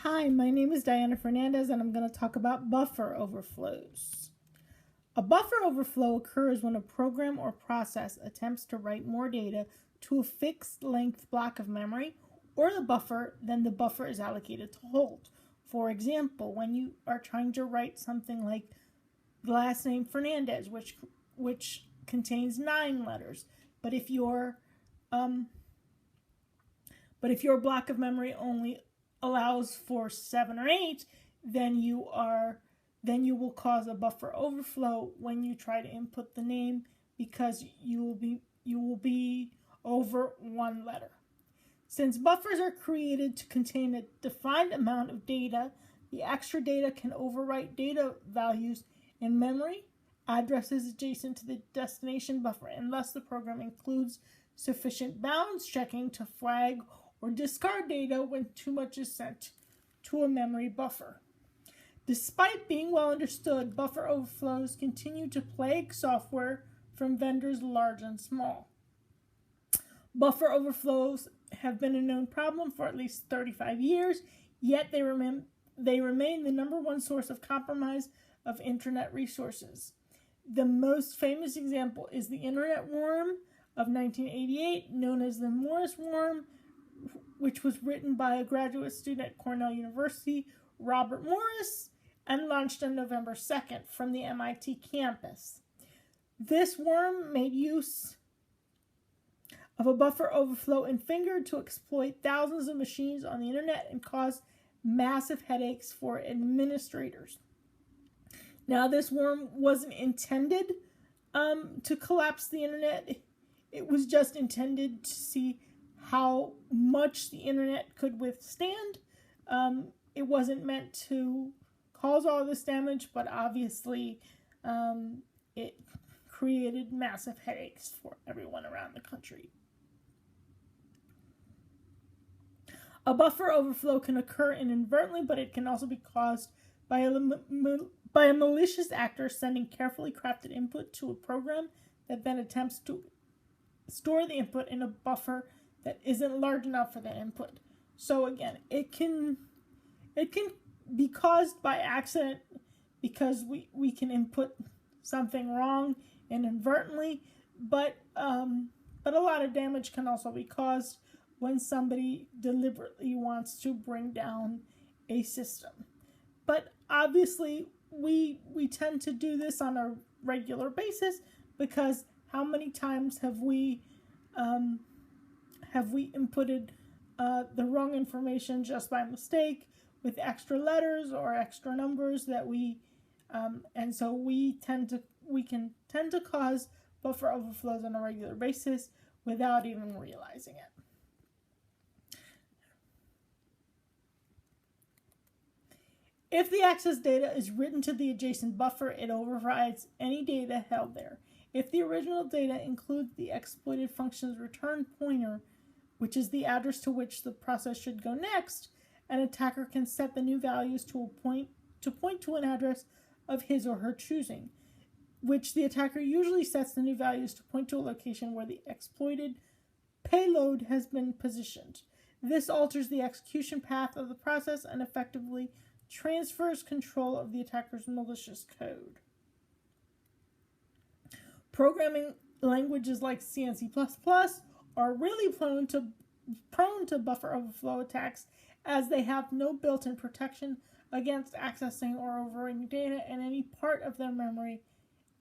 Hi, my name is Diana Fernandez and I'm going to talk about buffer overflows. A buffer overflow occurs when a program or process attempts to write more data to a fixed length block of memory or the buffer than the buffer is allocated to hold. For example, when you are trying to write something like the last name Fernandez, which contains 9 letters, but if your block of memory only allows for 7 or 8, then you will cause a buffer overflow when you try to input the name, because you will be over 1 letter. Since buffers are created to contain a defined amount of data, the extra data can overwrite data values in memory addresses adjacent to the destination buffer, and thus the program includes sufficient bounds checking to flag or discard data when too much is sent to a memory buffer. Despite being well understood, buffer overflows continue to plague software from vendors large and small. Buffer overflows have been a known problem for at least 35 years, yet they remain the number one source of compromise of internet resources. The most famous example is the internet worm of 1988, known as the Morris worm, which was written by a graduate student at Cornell University, Robert Morris, and launched on November 2nd from the MIT campus. This worm made use of a buffer overflow in Finger to exploit thousands of machines on the internet and cause massive headaches for administrators. Now, this worm wasn't intended to collapse the internet. It was just intended to see how much the internet could withstand. It wasn't meant to cause all this damage, but obviously it created massive headaches for everyone around the country. A buffer overflow can occur inadvertently, but it can also be caused by a malicious actor sending carefully crafted input to a program that then attempts to store the input in a buffer that isn't large enough for the input. So again, it can be caused by accident because we can input something wrong inadvertently, but a lot of damage can also be caused when somebody deliberately wants to bring down a system. But obviously, we tend to do this on a regular basis, because how many times have we inputted the wrong information just by mistake with extra letters or extra numbers that and so we can tend to cause buffer overflows on a regular basis without even realizing it. If the access data is written to the adjacent buffer, it overrides any data held there. If the original data includes the exploited function's return pointer, which is the address to which the process should go next, an attacker can set the new values to point to an address of his or her choosing, which the attacker usually sets the new values to point to a location where the exploited payload has been positioned. This alters the execution path of the process and effectively transfers control of the attacker's malicious code. Programming languages like C and C++ are really prone to buffer overflow attacks, as they have no built-in protection against accessing or overwriting data in any part of their memory,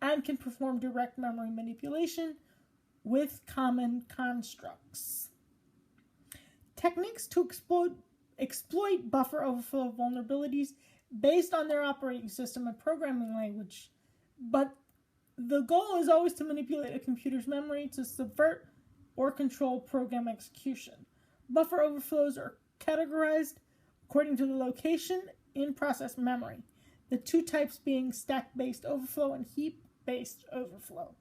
and can perform direct memory manipulation with common constructs. Techniques to exploit buffer overflow vulnerabilities based on their operating system and programming language, but the goal is always to manipulate a computer's memory to subvert or control program execution. Buffer overflows are categorized according to the location in process memory, the two types being stack-based overflow and heap-based overflow.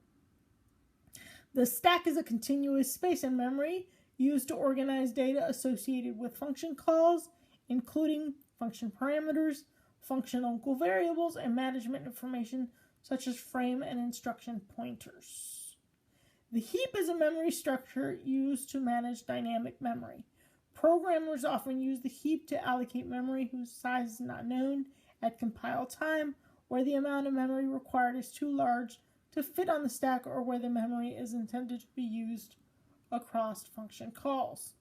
The stack is a continuous space in memory used to organize data associated with function calls, including function parameters, function local variables, and management information such as frame and instruction pointers. The heap is a memory structure used to manage dynamic memory. Programmers often use the heap to allocate memory whose size is not known at compile time, where the amount of memory required is too large to fit on the stack, or where the memory is intended to be used across function calls.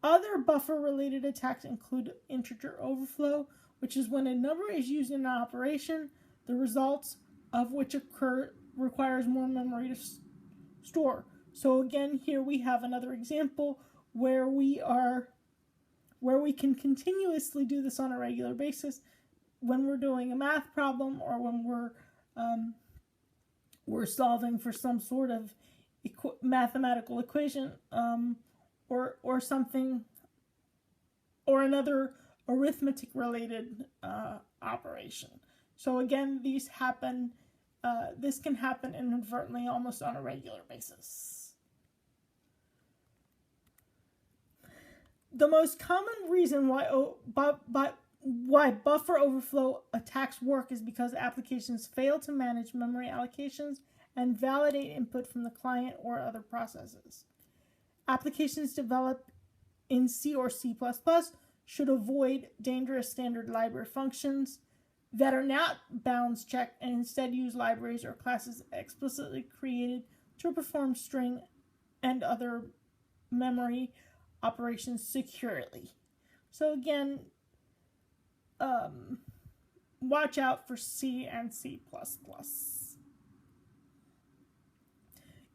Other buffer-related attacks include integer overflow, which is when a number is used in an operation, the results of which requires more memory to store. So again, here we have another example where we can continuously do this on a regular basis when we're doing a math problem, or when we're solving for some sort of mathematical equation, or something, or another arithmetic related operation. So again, this can happen inadvertently almost on a regular basis. The most common reason why buffer overflow attacks work is because applications fail to manage memory allocations and validate input from the client or other processes. Applications developed in C or C++ should avoid dangerous standard library functions that are not bounds checked, and instead use libraries or classes explicitly created to perform string and other memory operations securely. So again, watch out for C and C++.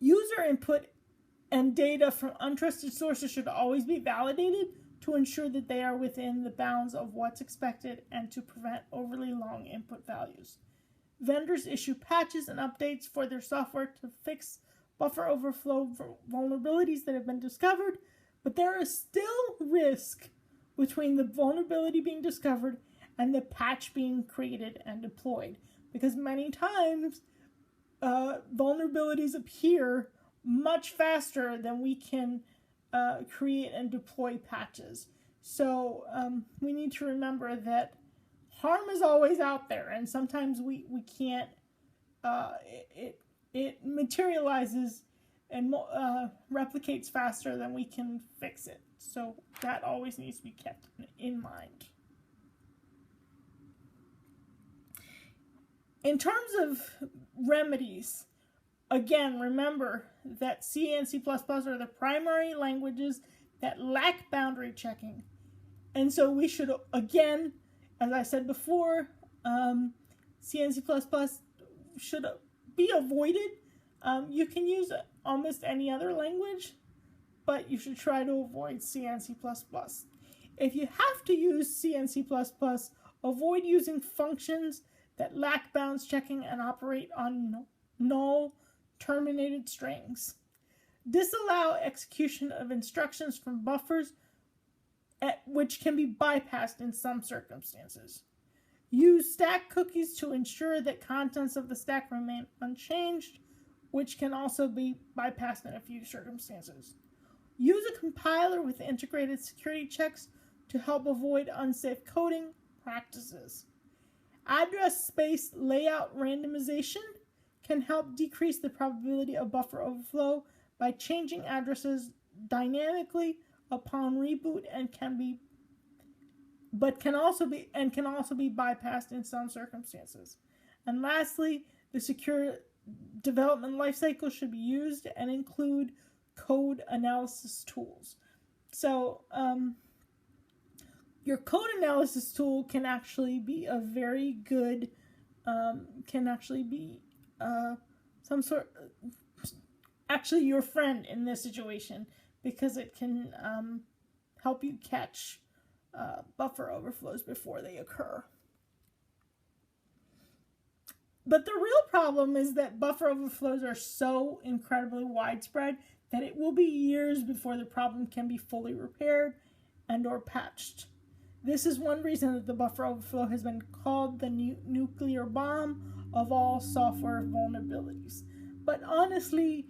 User input and data from untrusted sources should always be validated to ensure that they are within the bounds of what's expected and to prevent overly long input values. Vendors issue patches and updates for their software to fix buffer overflow vulnerabilities that have been discovered, but there is still risk between the vulnerability being discovered and the patch being created and deployed, because many times vulnerabilities appear much faster than we can create and deploy patches. So we need to remember that harm is always out there, and sometimes we can't, it materializes and replicates faster than we can fix it. So that always needs to be kept in mind. In terms of remedies, again, remember that C and C++ are the primary languages that lack boundary checking. And so we should, again, as I said before, C and C++ should be avoided. You can use almost any other language, but you should try to avoid C and C++. If you have to use C and C++, avoid using functions that lack bounds checking and operate on null terminated strings. Disallow execution of instructions from buffers, which can be bypassed in some circumstances. Use stack cookies to ensure that contents of the stack remain unchanged, which can also be bypassed in a few circumstances. Use a compiler with integrated security checks to help avoid unsafe coding practices. Address space layout randomization can help decrease the probability of buffer overflow by changing addresses dynamically upon reboot, and can also be bypassed in some circumstances. And lastly, the secure development lifecycle should be used and include code analysis tools. So your code analysis tool can actually be a very good, actually your friend in this situation, because it can help you catch buffer overflows before they occur. But the real problem is that buffer overflows are so incredibly widespread that it will be years before the problem can be fully repaired and or patched. This is one reason that the buffer overflow has been called the nuclear bomb of all software vulnerabilities. But honestly,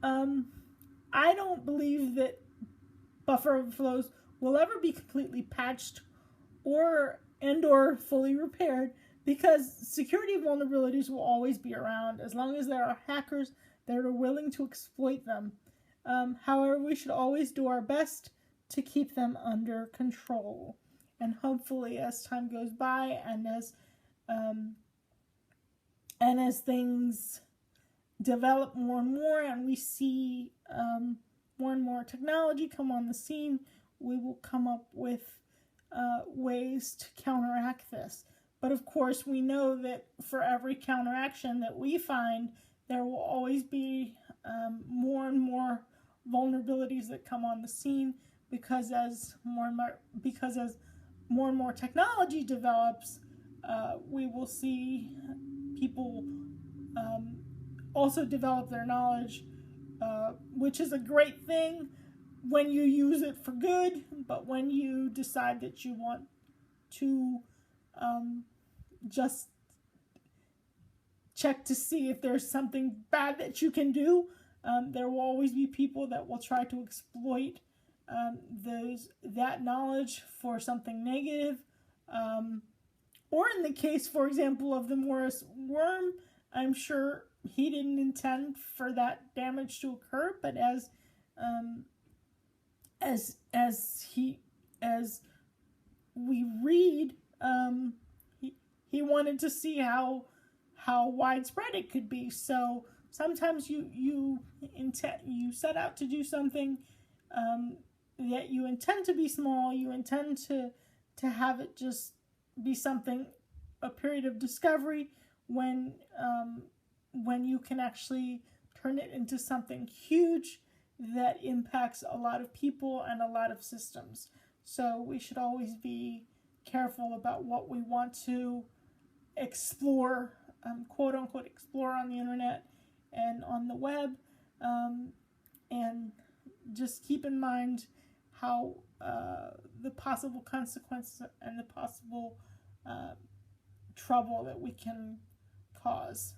I don't believe that buffer overflows will ever be completely patched or fully repaired, because security vulnerabilities will always be around as long as there are hackers that are willing to exploit them. However, we should always do our best to keep them under control. And hopefully, as time goes by and as things develop more and more, and we see more and more technology come on the scene, we will come up with ways to counteract this. But of course, we know that for every counteraction that we find, there will always be more and more vulnerabilities that come on the scene, because as more and more technology develops, we will see people also develop their knowledge, which is a great thing when you use it for good. But when you decide that you want to just check to see if there's something bad that you can do, there will always be people that will try to exploit that knowledge for something negative. Or in the case, for example, of the Morris worm, I'm sure he didn't intend for that damage to occur, but as we read, he wanted to see how widespread it could be. So sometimes you set out to do something that you intend to be small. You intend to have it just be something, a period of discovery, when you can actually turn it into something huge that impacts a lot of people and a lot of systems. So we should always be careful about what we want to explore, quote unquote, explore on the internet and on the web, and just keep in mind how the possible consequences and the possible trouble that we can cause.